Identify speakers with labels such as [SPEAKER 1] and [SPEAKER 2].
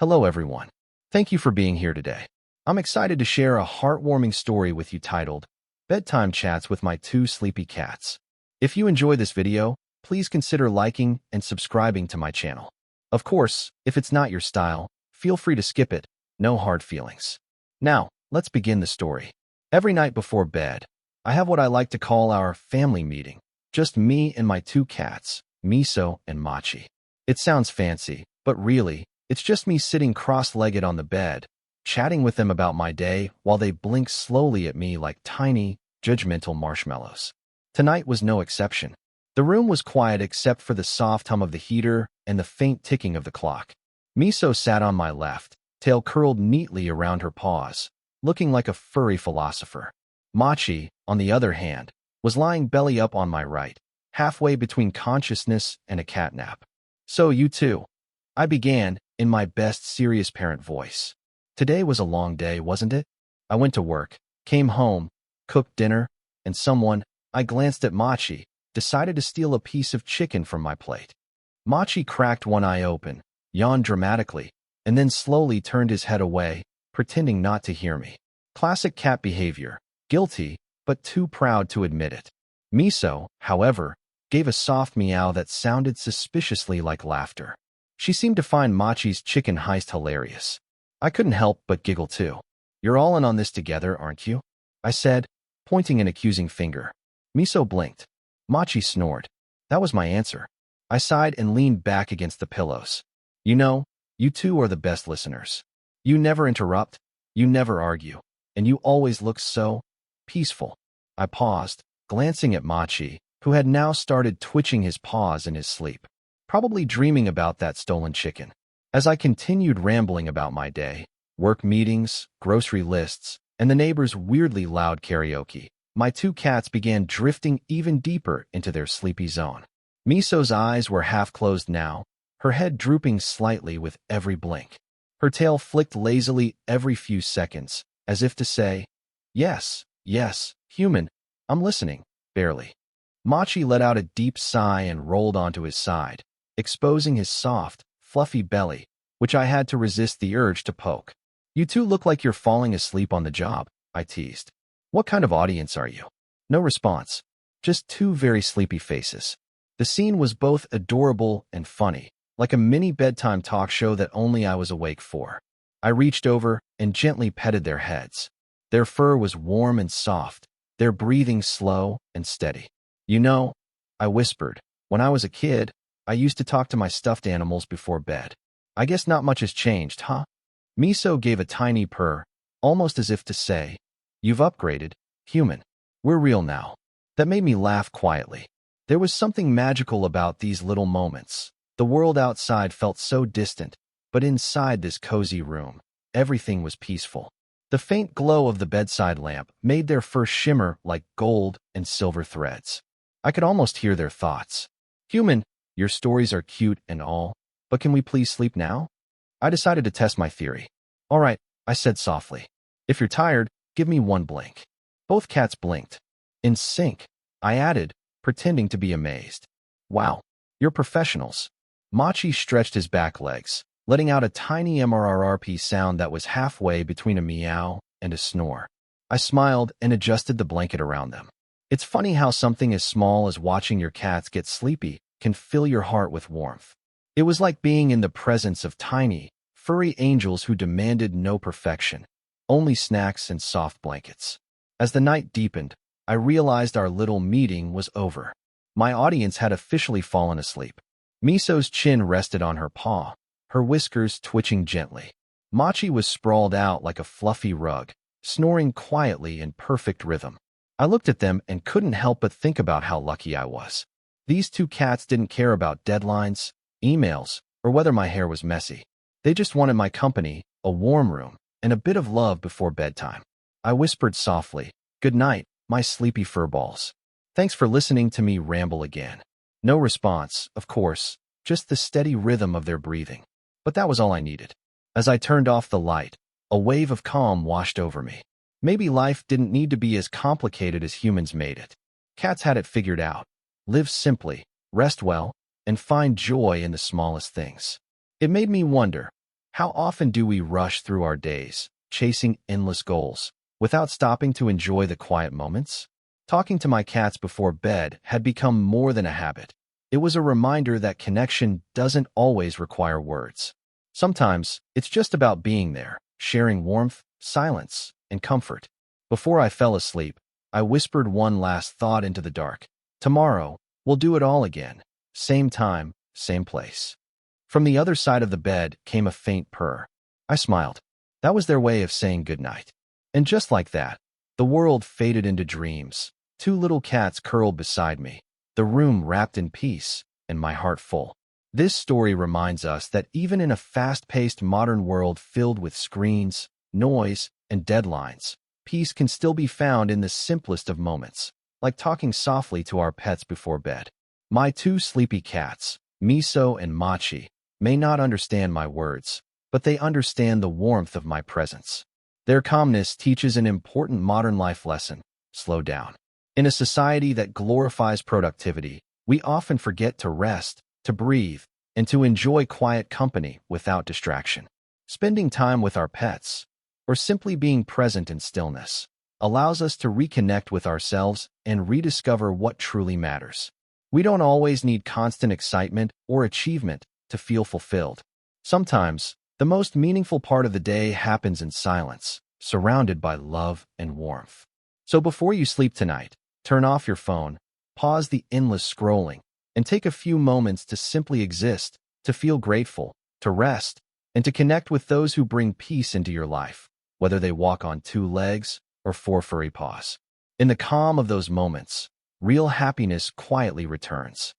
[SPEAKER 1] Hello, everyone. Thank you for being here today. I'm excited to share a heartwarming story with you titled Bedtime Chats with My Two Sleepy Cats. If you enjoy this video, please consider liking and subscribing to my channel. Of course, if it's not your style, feel free to skip it. No hard feelings. Now, let's begin the story. Every night before bed, I have what I like to call our family meeting. Just me and my two cats, Miso and Machi. It sounds fancy, but really, it's just me sitting cross-legged on the bed, chatting with them about my day while they blink slowly at me like tiny, judgmental marshmallows. Tonight was no exception. The room was quiet except for the soft hum of the heater and the faint ticking of the clock. Miso sat on my left, tail curled neatly around her paws, looking like a furry philosopher. Machi, on the other hand, was lying belly up on my right, halfway between consciousness and a catnap. "So you two," I began, in my best serious parent voice. "Today was a long day, wasn't it? I went to work, came home, cooked dinner, and I glanced at Machi, decided to steal a piece of chicken from my plate." Machi cracked one eye open, yawned dramatically, and then slowly turned his head away, pretending not to hear me. Classic cat behavior, guilty, but too proud to admit it. Miso, however, gave a soft meow that sounded suspiciously like laughter. She seemed to find Machi's chicken heist hilarious. I couldn't help but giggle too. "You're all in on this together, aren't you?" I said, pointing an accusing finger. Miso blinked. Machi snored. That was my answer. I sighed and leaned back against the pillows. "You know, you two are the best listeners. You never interrupt, you never argue, and you always look so peaceful." I paused, glancing at Machi, who had now started twitching his paws in his sleep, probably dreaming about that stolen chicken. As I continued rambling about my day, work meetings, grocery lists, and the neighbors' weirdly loud karaoke, my two cats began drifting even deeper into their sleepy zone. Miso's eyes were half closed now, her head drooping slightly with every blink. Her tail flicked lazily every few seconds, as if to say, "Yes, yes, human, I'm listening," barely. Machi let out a deep sigh and rolled onto his side, exposing his soft, fluffy belly, which I had to resist the urge to poke. "You two look like you're falling asleep on the job," I teased. "What kind of audience are you?" No response, just two very sleepy faces. The scene was both adorable and funny, like a mini bedtime talk show that only I was awake for. I reached over and gently petted their heads. Their fur was warm and soft, their breathing slow and steady. "You know," I whispered, "when I was a kid, I used to talk to my stuffed animals before bed. I guess not much has changed, huh?" Miso gave a tiny purr, almost as if to say, "You've upgraded, human. We're real now." That made me laugh quietly. There was something magical about these little moments. The world outside felt so distant, but inside this cozy room, everything was peaceful. The faint glow of the bedside lamp made their fur shimmer like gold and silver threads. I could almost hear their thoughts. "Human, your stories are cute and all, but can we please sleep now?" I decided to test my theory. "All right," I said softly. "If you're tired, give me one blink." Both cats blinked. "In sync," I added, pretending to be amazed. "Wow, you're professionals." Machi stretched his back legs, letting out a tiny MRRP sound that was halfway between a meow and a snore. I smiled and adjusted the blanket around them. It's funny how something as small as watching your cats get sleepy can fill your heart with warmth. It was like being in the presence of tiny, furry angels who demanded no perfection, only snacks and soft blankets. As the night deepened, I realized our little meeting was over. My audience had officially fallen asleep. Miso's chin rested on her paw, her whiskers twitching gently. Machi was sprawled out like a fluffy rug, snoring quietly in perfect rhythm. I looked at them and couldn't help but think about how lucky I was. These two cats didn't care about deadlines, emails, or whether my hair was messy. They just wanted my company, a warm room, and a bit of love before bedtime. I whispered softly, "Good night, my sleepy furballs. Thanks for listening to me ramble again." No response, of course, just the steady rhythm of their breathing. But that was all I needed. As I turned off the light, a wave of calm washed over me. Maybe life didn't need to be as complicated as humans made it. Cats had it figured out. Live simply, rest well, and find joy in the smallest things. It made me wonder, How often do we rush through our days, chasing endless goals, without stopping to enjoy the quiet moments? Talking to my cats before bed had become more than a habit. It was a reminder that connection doesn't always require words. Sometimes, it's just about being there, sharing warmth, silence, and comfort. Before I fell asleep, I whispered one last thought into the dark. Tomorrow, we'll do it all again. Same time, same place. From the other side of the bed came a faint purr. I smiled. That was their way of saying goodnight. And just like that, the world faded into dreams. Two little cats curled beside me, the room wrapped in peace, and my heart full. This story reminds us that even in a fast-paced modern world filled with screens, noise, and deadlines, peace can still be found in the simplest of moments, like talking softly to our pets before bed. My two sleepy cats, Miso and Machi, may not understand my words, but they understand the warmth of my presence. Their calmness teaches an important modern life lesson: slow down. In a society that glorifies productivity, we often forget to rest, to breathe, and to enjoy quiet company without distraction. Spending time with our pets, or simply being present in stillness, allows us to reconnect with ourselves and rediscover what truly matters. We don't always need constant excitement or achievement to feel fulfilled. Sometimes, the most meaningful part of the day happens in silence, surrounded by love and warmth. So before you sleep tonight, turn off your phone, pause the endless scrolling, and take a few moments to simply exist, to feel grateful, to rest, and to connect with those who bring peace into your life, whether they walk on two legs or four furry paws. In the calm of those moments, real happiness quietly returns.